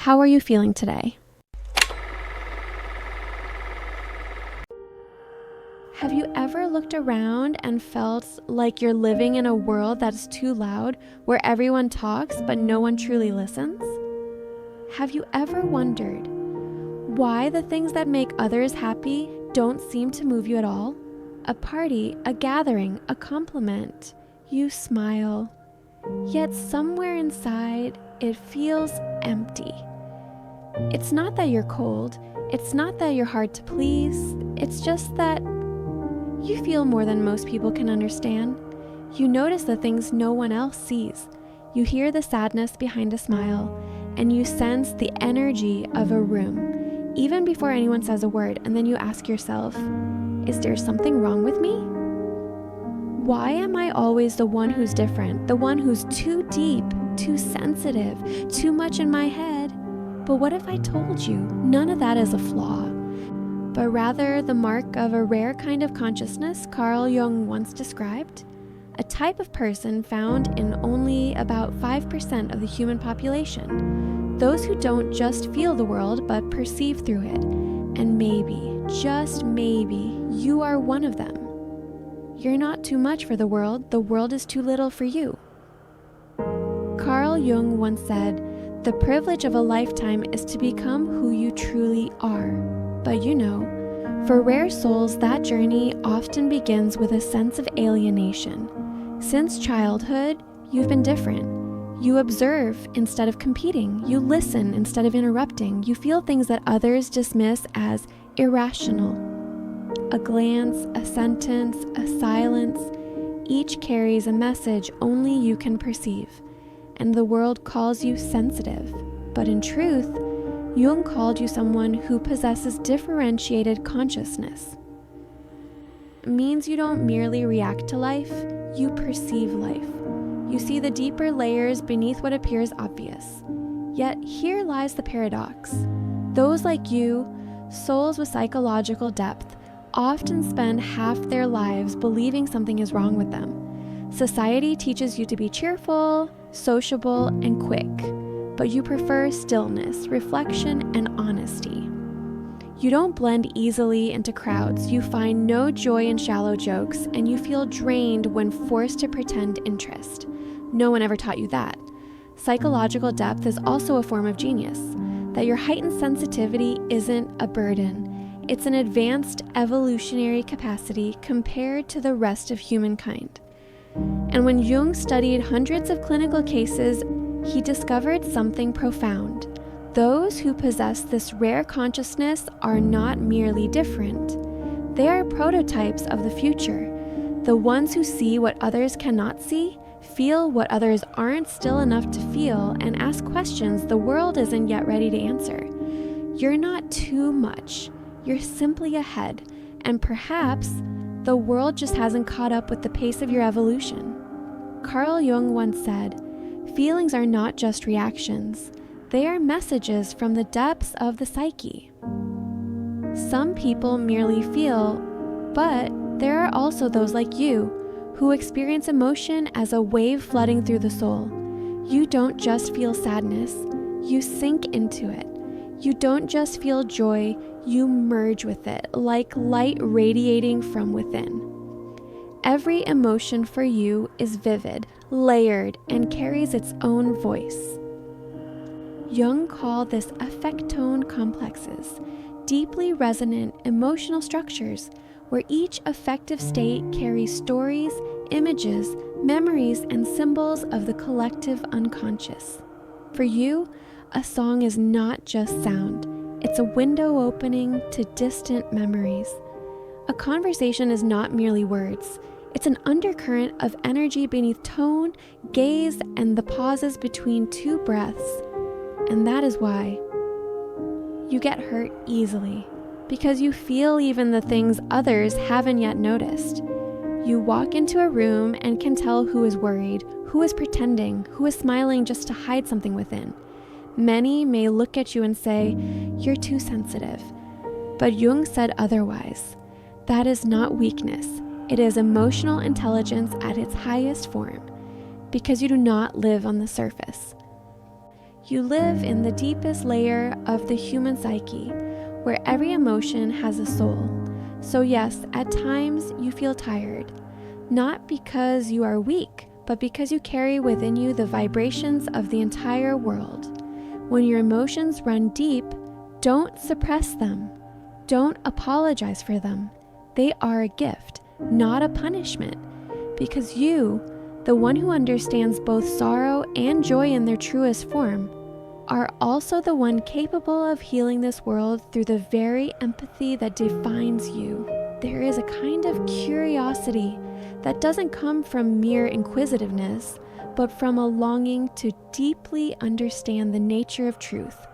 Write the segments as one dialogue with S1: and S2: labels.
S1: How are you feeling today? Have you ever looked around and felt like you're living in a world that's too loud, where everyone talks but no one truly listens? Have you ever wondered why the things that make others happy don't seem to move you at all? A party, a gathering, a compliment, you smile, yet somewhere inside it feels empty. It's not that you're cold, it's not that you're hard to please, it's just that you feel more than most people can understand. You notice the things no one else sees. You hear the sadness behind a smile, and you sense the energy of a room, even before anyone says a word, and then you ask yourself, is there something wrong with me? Why am I always the one who's different, the one who's too deep, too sensitive, too much in my head? But what if I told you none of that is a flaw, but rather the mark of a rare kind of consciousness Carl Jung once described? A type of person found in only about 5% of the human population. Those who don't just feel the world, but perceive through it. And maybe, just maybe, you are one of them. You're not too much for the world is too little for you. Carl Jung once said, "The privilege of a lifetime is to become who you truly are." But for rare souls, that journey often begins with a sense of alienation. Since childhood, you've been different. You observe instead of competing. You listen instead of interrupting. You feel things that others dismiss as irrational. A glance, a sentence, a silence, each carries a message only you can perceive. And the world calls you sensitive. But in truth, Jung called you someone who possesses differentiated consciousness. It means you don't merely react to life, you perceive life. You see the deeper layers beneath what appears obvious. Yet here lies the paradox. Those like you, souls with psychological depth, often spend half their lives believing something is wrong with them. Society teaches you to be cheerful, sociable, and quick. But you prefer stillness, reflection, and honesty. You don't blend easily into crowds, you find no joy in shallow jokes, and you feel drained when forced to pretend interest. No one ever taught you that. Psychological depth is also a form of genius, that your heightened sensitivity isn't a burden. It's an advanced evolutionary capacity compared to the rest of humankind. And when Jung studied hundreds of clinical cases, he discovered something profound. Those who possess this rare consciousness are not merely different. They are prototypes of the future. The ones who see what others cannot see, feel what others aren't still enough to feel, and ask questions the world isn't yet ready to answer. You're not too much. You're simply ahead. And perhaps the world just hasn't caught up with the pace of your evolution. Carl Jung once said, "Feelings are not just reactions. They are messages from the depths of the psyche." Some people merely feel, but there are also those like you who experience emotion as a wave flooding through the soul. You don't just feel sadness, you sink into it. You don't just feel joy, you merge with it, like light radiating from within. Every emotion for you is vivid, layered, and carries its own voice. Jung called this affectone complexes, deeply resonant emotional structures where each affective state carries stories, images, memories, and symbols of the collective unconscious. For you, a song is not just sound, it's a window opening to distant memories. A conversation is not merely words. It's an undercurrent of energy beneath tone, gaze, and the pauses between two breaths. And that is why you get hurt easily, because you feel even the things others haven't yet noticed. You walk into a room and can tell who is worried, who is pretending, who is smiling just to hide something within. Many may look at you and say, "You're too sensitive." But Jung said otherwise. That is not weakness. It is emotional intelligence at its highest form, because you do not live on the surface. You live in the deepest layer of the human psyche, where every emotion has a soul. So yes, at times you feel tired, not because you are weak, but because you carry within you the vibrations of the entire world. When your emotions run deep, don't suppress them. Don't apologize for them. They are a gift, not a punishment, because you, the one who understands both sorrow and joy in their truest form, are also the one capable of healing this world through the very empathy that defines you. There is a kind of curiosity that doesn't come from mere inquisitiveness, but from a longing to deeply understand the nature of truth.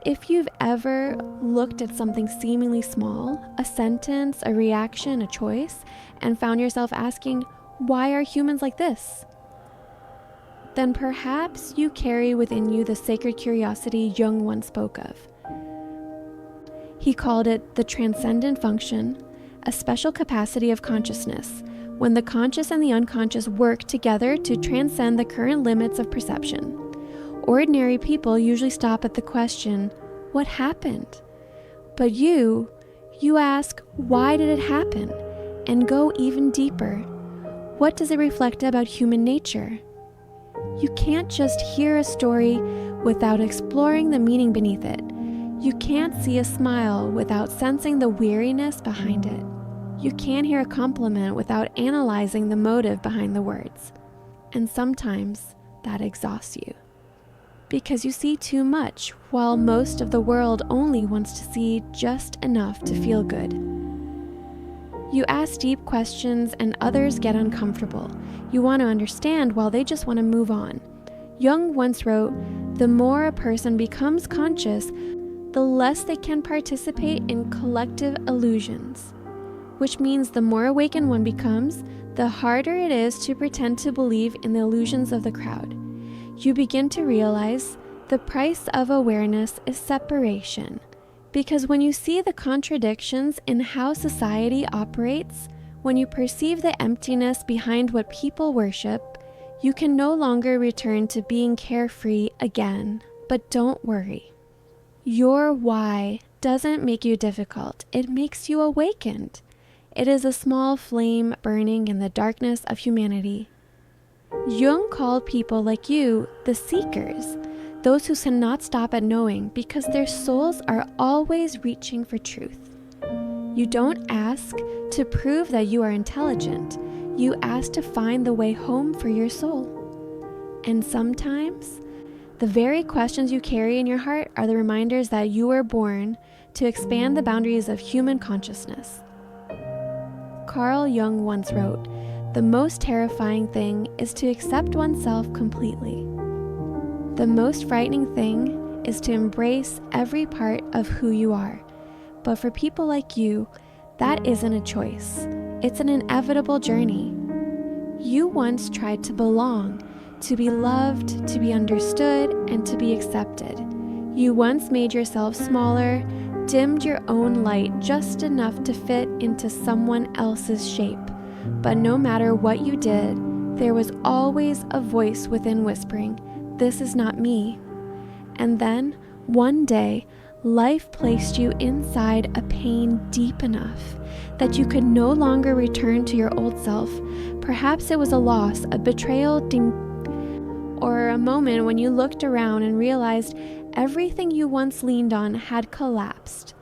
S1: If you've ever looked at something seemingly small, a sentence, a reaction, a choice, and found yourself asking, why are humans like this? Then perhaps you carry within you the sacred curiosity Jung once spoke of. He called it the transcendent function, a special capacity of consciousness, when the conscious and the unconscious work together to transcend the current limits of perception. Ordinary people usually stop at the question, what happened? But you ask, why did it happen? And go even deeper. What does it reflect about human nature? You can't just hear a story without exploring the meaning beneath it. You can't see a smile without sensing the weariness behind it. You can't hear a compliment without analyzing the motive behind the words. And sometimes that exhausts you, because you see too much, while most of the world only wants to see just enough to feel good. You ask deep questions and others get uncomfortable. You want to understand while they just want to move on. Jung once wrote, the more a person becomes conscious, the less they can participate in collective illusions. Which means the more awakened one becomes, the harder it is to pretend to believe in the illusions of the crowd. You begin to realize the price of awareness is separation. Because when you see the contradictions in how society operates, when you perceive the emptiness behind what people worship, you can no longer return to being carefree again. But don't worry. Your why doesn't make you difficult. It makes you awakened. It is a small flame burning in the darkness of humanity. Jung called people like you the seekers, those who cannot stop at knowing because their souls are always reaching for truth. You don't ask to prove that you are intelligent. You ask to find the way home for your soul. And sometimes, the very questions you carry in your heart are the reminders that you were born to expand the boundaries of human consciousness. Carl Jung once wrote, the most terrifying thing is to accept oneself completely. The most frightening thing is to embrace every part of who you are. But for people like you, that isn't a choice. It's an inevitable journey. You once tried to belong, to be loved, to be understood, and to be accepted. You once made yourself smaller, dimmed your own light just enough to fit into someone else's shape. But no matter what you did, there was always a voice within whispering, "This is not me." And then, one day, life placed you inside a pain deep enough that you could no longer return to your old self. Perhaps it was a loss, a betrayal, or a moment when you looked around and realized everything you once leaned on had collapsed.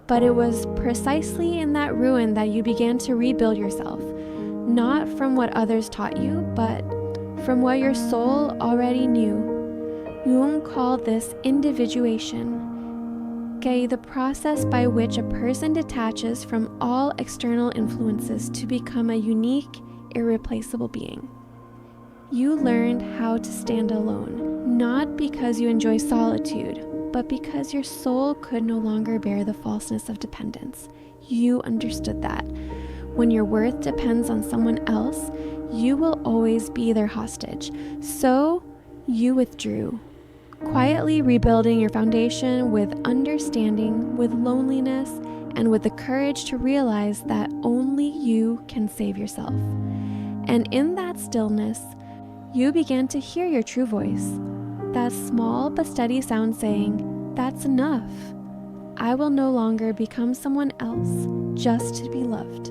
S1: But it was precisely in that ruin that you began to rebuild yourself, not from what others taught you, but from what your soul already knew. Jung called this individuation, the process by which a person detaches from all external influences to become a unique, irreplaceable being. You learned how to stand alone, not because you enjoy solitude, but because your soul could no longer bear the falseness of dependence. You understood that when your worth depends on someone else, you will always be their hostage. So you withdrew, quietly rebuilding your foundation with understanding, with loneliness, and with the courage to realize that only you can save yourself. And in that stillness, you began to hear your true voice, That small but steady sound saying, "That's enough. I will no longer become someone else just to be loved."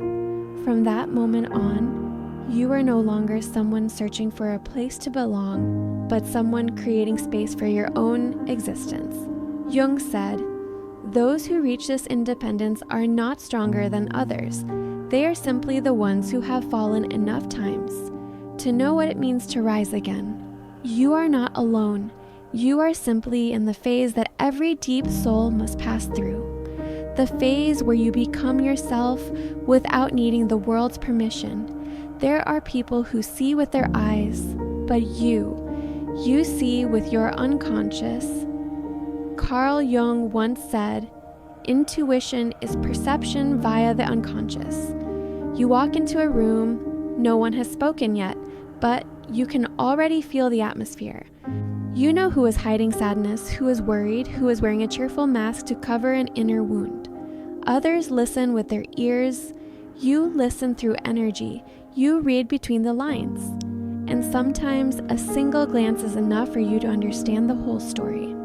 S1: From that moment on, you are no longer someone searching for a place to belong, but someone creating space for your own existence. Jung said, "Those who reach this independence are not stronger than others. They are simply the ones who have fallen enough times to know what it means to rise again." You are not alone. You are simply in the phase that every deep soul must pass through. The phase where you become yourself without needing the world's permission. There are people who see with their eyes, but you see with your unconscious. Carl Jung once said, "Intuition is perception via the unconscious." You walk into a room, no one has spoken yet, but you can already feel the atmosphere. You know who is hiding sadness, who is worried, who is wearing a cheerful mask to cover an inner wound. Others listen with their ears. You listen through energy. You read between the lines. And sometimes a single glance is enough for you to understand the whole story.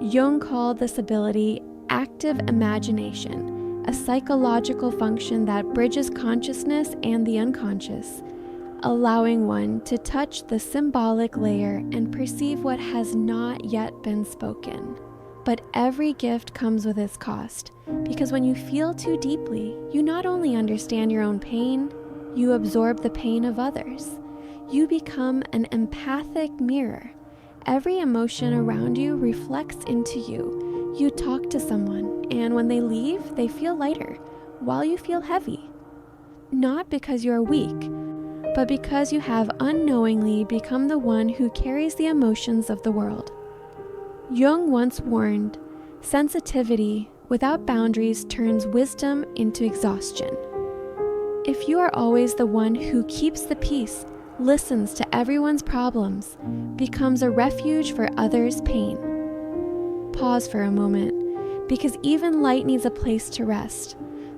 S1: Jung called this ability active imagination, a psychological function that bridges consciousness and the unconscious, allowing one to touch the symbolic layer and perceive what has not yet been spoken. But every gift comes with its cost, because when you feel too deeply, you not only understand your own pain, you absorb the pain of others. You become an empathic mirror. Every emotion around you reflects into you. You talk to someone, and when they leave, they feel lighter, while you feel heavy. Not because you are weak, but because you have unknowingly become the one who carries the emotions of the world. Jung once warned, "Sensitivity without boundaries turns wisdom into exhaustion." If you are always the one who keeps the peace, listens to everyone's problems, becomes a refuge for others' pain. Pause for a moment, because even light needs a place to rest.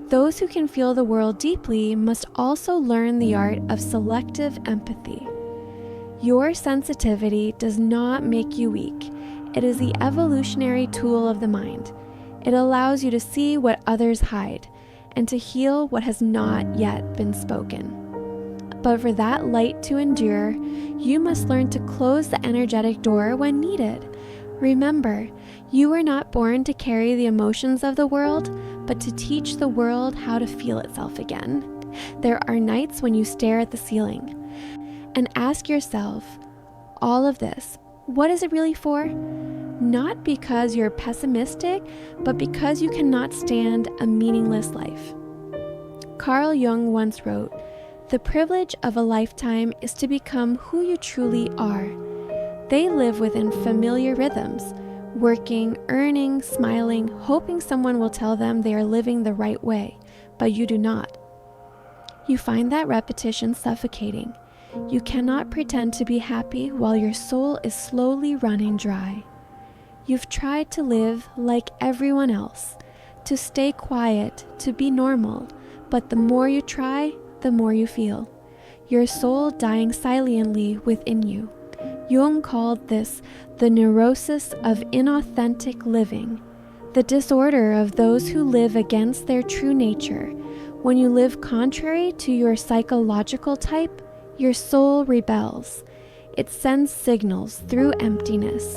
S1: Those who can feel the world deeply must also learn the art of selective empathy. Your sensitivity does not make you weak. It is the evolutionary tool of the mind. It allows you to see what others hide and to heal what has not yet been spoken. But for that light to endure, you must learn to close the energetic door when needed. Remember, you were not born to carry the emotions of the world, but to teach the world how to feel itself again. There are nights when you stare at the ceiling and ask yourself, all of this, what is it really for? Not because you're pessimistic, but because you cannot stand a meaningless life. Carl Jung once wrote, "The privilege of a lifetime is to become who you truly are." They live within familiar rhythms, working, earning, smiling, hoping someone will tell them they are living the right way, but you do not. You find that repetition suffocating. You cannot pretend to be happy while your soul is slowly running dry. You've tried to live like everyone else, to stay quiet, to be normal, but the more you try, the more you feel. Your soul dying silently within you. Jung called this the neurosis of inauthentic living, the disorder of those who live against their true nature. When you live contrary to your psychological type, your soul rebels. It sends signals through emptiness,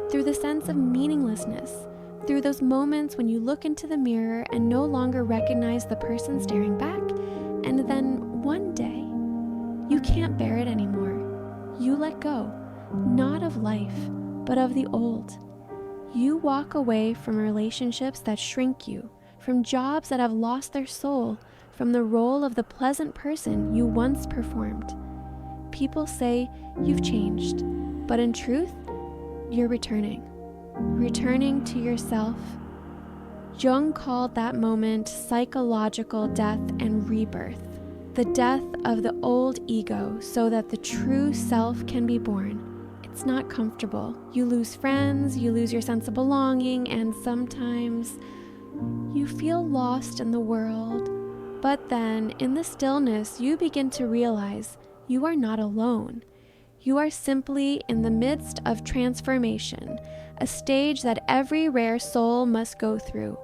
S1: through the sense of meaninglessness, through those moments when you look into the mirror and no longer recognize the person staring back, and then one day, you can't bear it anymore. You let go, not of life, but of the old. You walk away from relationships that shrink you, from jobs that have lost their soul, from the role of the pleasant person you once performed. People say you've changed, but in truth, you're returning to yourself. Jung called that moment psychological death and rebirth, the death of the old ego so that the true self can be born. It's not comfortable. You lose friends, you lose your sense of belonging, and sometimes you feel lost in the world. But then, in the stillness, you begin to realize you are not alone. You are simply in the midst of transformation, a stage that every rare soul must go through,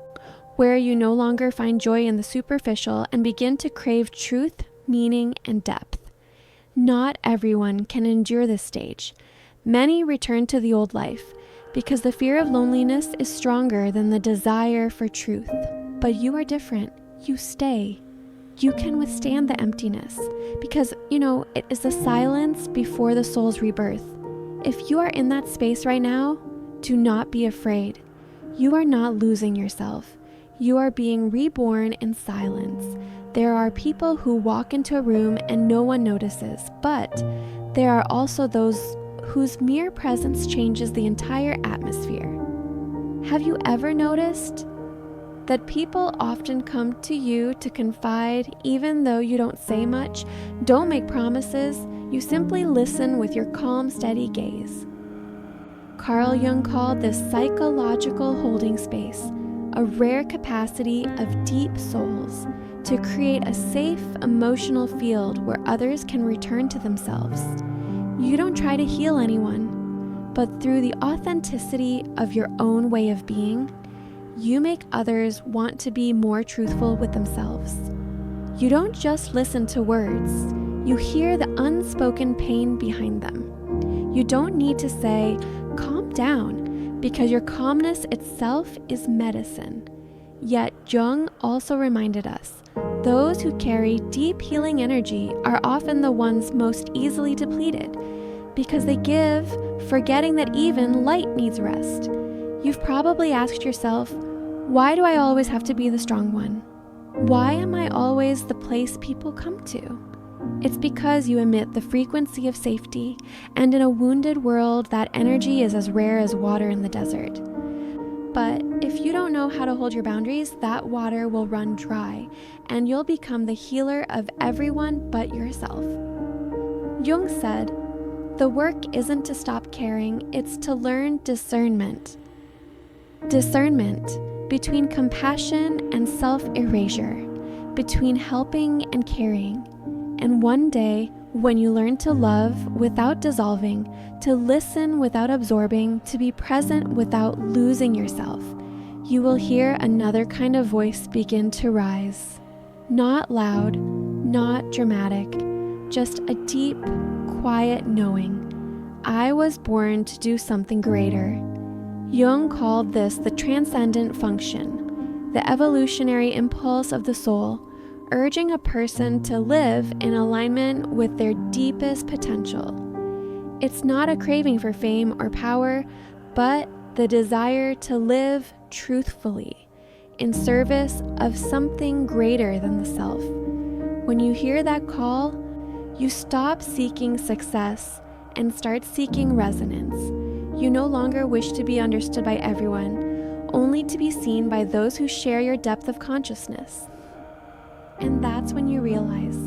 S1: where you no longer find joy in the superficial and begin to crave truth, meaning, and depth. Not everyone can endure this stage. Many return to the old life because the fear of loneliness is stronger than the desire for truth. But you are different. You stay. You can withstand the emptiness because, it is the silence before the soul's rebirth. If you are in that space right now, do not be afraid. You are not losing yourself. You are being reborn in silence. There are people who walk into a room and no one notices, but there are also those whose mere presence changes the entire atmosphere. Have you ever noticed that people often come to you to confide even though you don't say much, don't make promises, you simply listen with your calm, steady gaze? Carl Jung called this psychological holding space, a rare capacity of deep souls to create a safe emotional field where others can return to themselves. You don't try to heal anyone, but through the authenticity of your own way of being, you make others want to be more truthful with themselves. You don't just listen to words, you hear the unspoken pain behind them. You don't need to say, "Calm down," because your calmness itself is medicine. Yet Jung also reminded us, those who carry deep healing energy are often the ones most easily depleted because they give, forgetting that even light needs rest. You've probably asked yourself, why do I always have to be the strong one? Why am I always the place people come to? It's because you emit the frequency of safety, and in a wounded world, that energy is as rare as water in the desert. But if you don't know how to hold your boundaries, that water will run dry, and you'll become the healer of everyone but yourself. Jung said, "The work isn't to stop caring, it's to learn discernment." Discernment between compassion and self-erasure, between helping and caring. And one day, when you learn to love without dissolving, to listen without absorbing, to be present without losing yourself, you will hear another kind of voice begin to rise. Not loud, not dramatic, just a deep, quiet knowing. I was born to do something greater. Jung called this the transcendent function, the evolutionary impulse of the soul, urging a person to live in alignment with their deepest potential. It's not a craving for fame or power, but the desire to live truthfully, in service of something greater than the self. When you hear that call, you stop seeking success and start seeking resonance. You no longer wish to be understood by everyone, only to be seen by those who share your depth of consciousness. And that's when you realize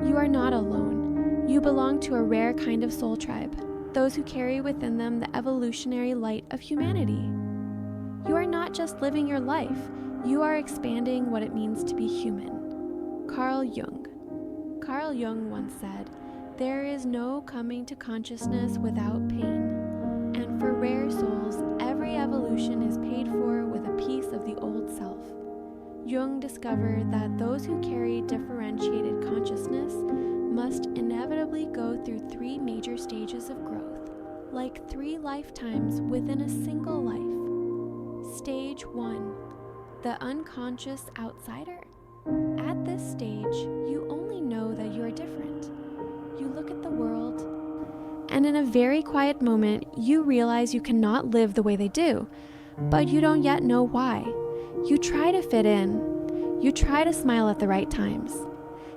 S1: you are not alone. You belong to a rare kind of soul tribe, those who carry within them the evolutionary light of humanity. You are not just living your life, you are expanding what it means to be human. Carl Jung. Carl Jung once said, "There is no coming to consciousness without pain." And for rare souls, every evolution is paid for with a piece of the old self. Jung discovered that those who carry differentiated consciousness must inevitably go through 3 major stages of growth, like 3 lifetimes within a single life. Stage 1, the unconscious outsider. At this stage, you only know that you are different. You look at the world, and in a very quiet moment, you realize you cannot live the way they do, but you don't yet know why. You try to fit in. You try to smile at the right times.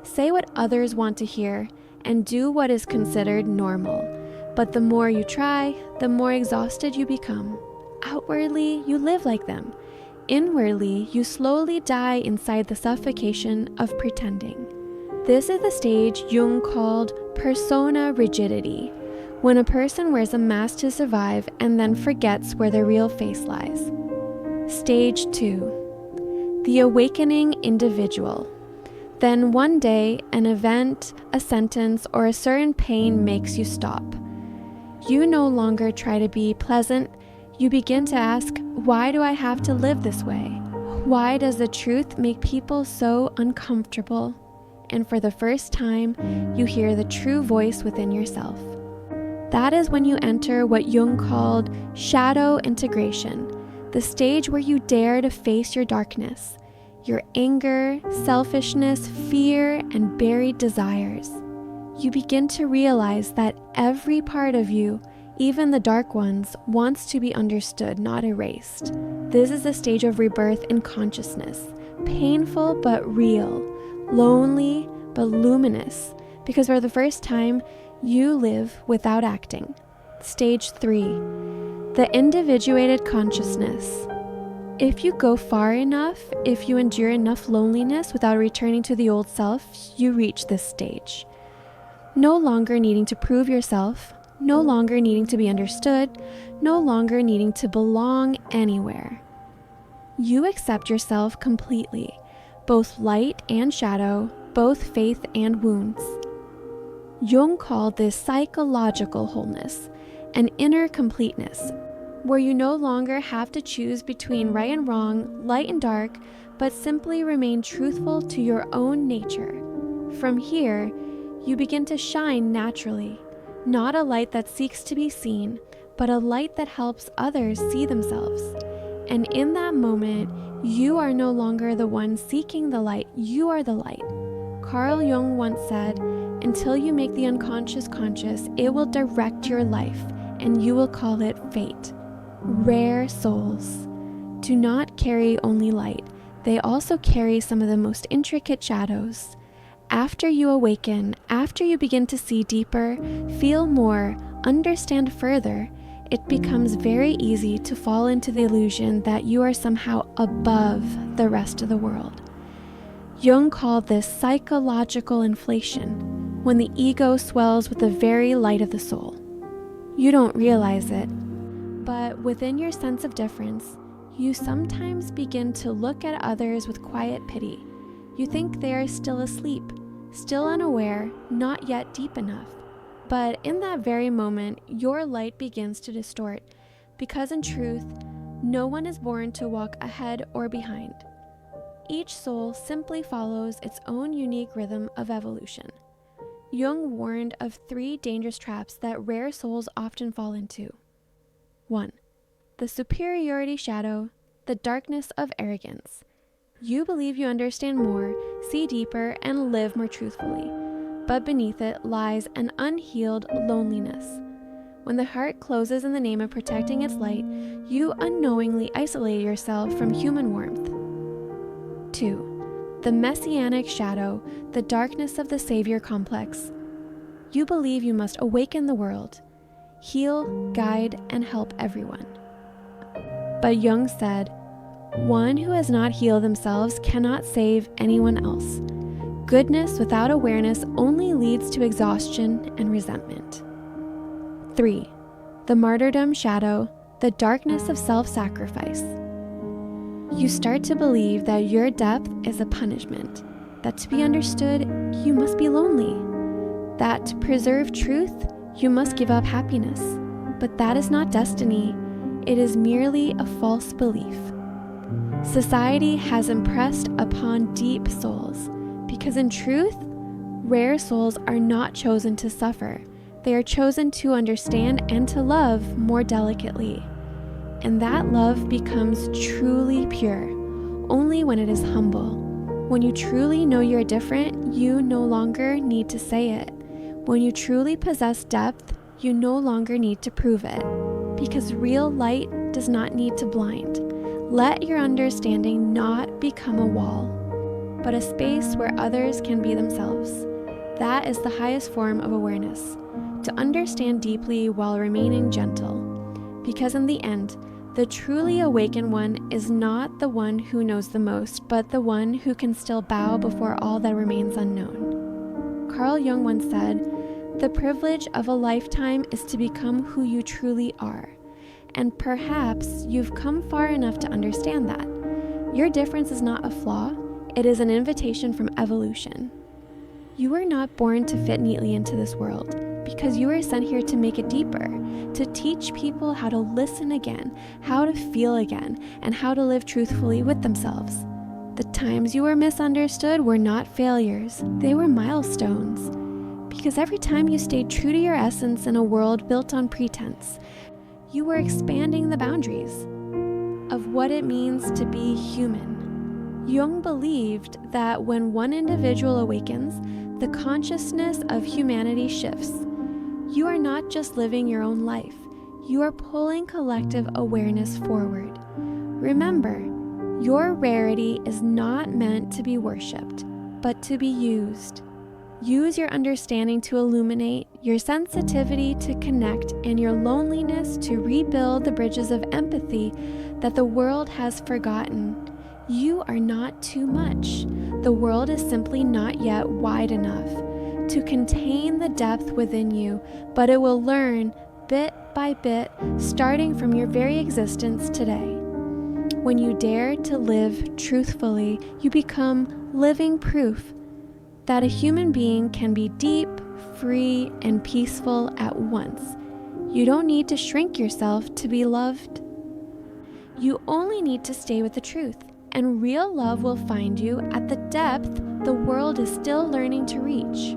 S1: Say what others want to hear and do what is considered normal. But the more you try, the more exhausted you become. Outwardly, you live like them. Inwardly, you slowly die inside the suffocation of pretending. This is the stage Jung called persona rigidity, when a person wears a mask to survive and then forgets where their real face lies. Stage 2, the awakening individual. Then one day, an event, a sentence, or a certain pain makes you stop. You no longer try to be pleasant. You begin to ask, why do I have to live this way? Why does the truth make people so uncomfortable? And for the first time, you hear the true voice within yourself. That is when you enter what Jung called shadow integration, the stage where you dare to face your darkness, your anger, selfishness, fear, and buried desires. You begin to realize that every part of you, even the dark ones, wants to be understood, not erased. This is the stage of rebirth in consciousness, painful but real, lonely but luminous, because for the first time, you live without acting. Stage 3, the individuated consciousness. If you go far enough, if you endure enough loneliness without returning to the old self, you reach this stage. No longer needing to prove yourself, no longer needing to be understood, no longer needing to belong anywhere. You accept yourself completely, both light and shadow, both faith and wounds. Jung called this psychological wholeness, an inner completeness, where you no longer have to choose between right and wrong, light and dark, but simply remain truthful to your own nature. From here, you begin to shine naturally, not a light that seeks to be seen, but a light that helps others see themselves. And in that moment, you are no longer the one seeking the light, you are the light. Carl Jung once said, "Until you make the unconscious conscious, it will direct your life, and you will call it fate." Rare souls do not carry only light, they also carry some of the most intricate shadows. After you awaken, after you begin to see deeper, feel more, understand further, it becomes very easy to fall into the illusion that you are somehow above the rest of the world. Jung called this psychological inflation, when the ego swells with the very light of the soul. You don't realize it, but within your sense of difference, you sometimes begin to look at others with quiet pity. You think they are still asleep, still unaware, not yet deep enough. But in that very moment, your light begins to distort, because in truth, no one is born to walk ahead or behind. Each soul simply follows its own unique rhythm of evolution. Jung warned of 3 dangerous traps that rare souls often fall into. 1. The superiority shadow, the darkness of arrogance. You believe you understand more, see deeper, and live more truthfully. But beneath it lies an unhealed loneliness. When the heart closes in the name of protecting its light, you unknowingly isolate yourself from human warmth. 2. The messianic shadow, the darkness of the savior complex. You believe you must awaken the world, heal, guide, and help everyone. But Jung said, one who has not healed themselves cannot save anyone else. Goodness without awareness only leads to exhaustion and resentment. 3. The martyrdom shadow, the darkness of self-sacrifice. You start to believe that your depth is a punishment, that to be understood, you must be lonely, that to preserve truth, you must give up happiness. But that is not destiny, it is merely a false belief. Society has impressed upon deep souls, because in truth, rare souls are not chosen to suffer. They are chosen to understand and to love more delicately. And that love becomes truly pure, only when it is humble. When you truly know you're different, you no longer need to say it. When you truly possess depth, you no longer need to prove it. Because real light does not need to blind. Let your understanding not become a wall, but a space where others can be themselves. That is the highest form of awareness, to understand deeply while remaining gentle. Because in the end, the truly awakened one is not the one who knows the most, but the one who can still bow before all that remains unknown. Carl Jung once said, "The privilege of a lifetime is to become who you truly are." And perhaps you've come far enough to understand that. Your difference is not a flaw, it is an invitation from evolution. You were not born to fit neatly into this world, because you were sent here to make it deeper, to teach people how to listen again, how to feel again, and how to live truthfully with themselves. The times you were misunderstood were not failures, they were milestones. Because every time you stayed true to your essence in a world built on pretense, you were expanding the boundaries of what it means to be human. Jung believed that when one individual awakens, the consciousness of humanity shifts. You are not just living your own life, you are pulling collective awareness forward. Remember, your rarity is not meant to be worshipped, but to be used. Use your understanding to illuminate, your sensitivity to connect, and your loneliness to rebuild the bridges of empathy that the world has forgotten. You are not too much. The world is simply not yet wide enough to contain the depth within you, but it will learn bit by bit, starting from your very existence today. When you dare to live truthfully, you become living proof that a human being can be deep, free, and peaceful at once. You don't need to shrink yourself to be loved. You only need to stay with the truth, and real love will find you at the depth the world is still learning to reach.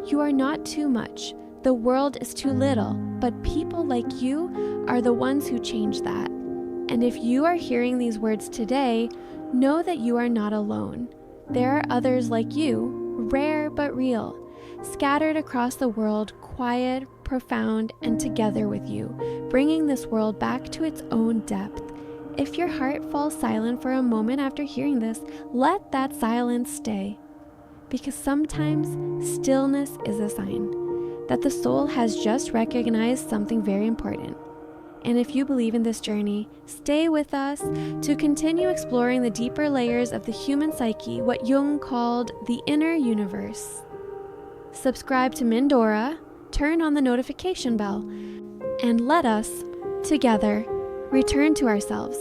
S1: You are not too much. The world is too little, but people like you are the ones who change that. And if you are hearing these words today, know that you are not alone. There are others like you, rare but real, scattered across the world, quiet, profound, and together with you, bringing this world back to its own depth. If your heart falls silent for a moment after hearing this, let that silence stay. Because sometimes stillness is a sign that the soul has just recognized something very important. And if you believe in this journey, stay with us to continue exploring the deeper layers of the human psyche, what Jung called the inner universe. Subscribe to Mindora, turn on the notification bell, and let us, together, return to ourselves.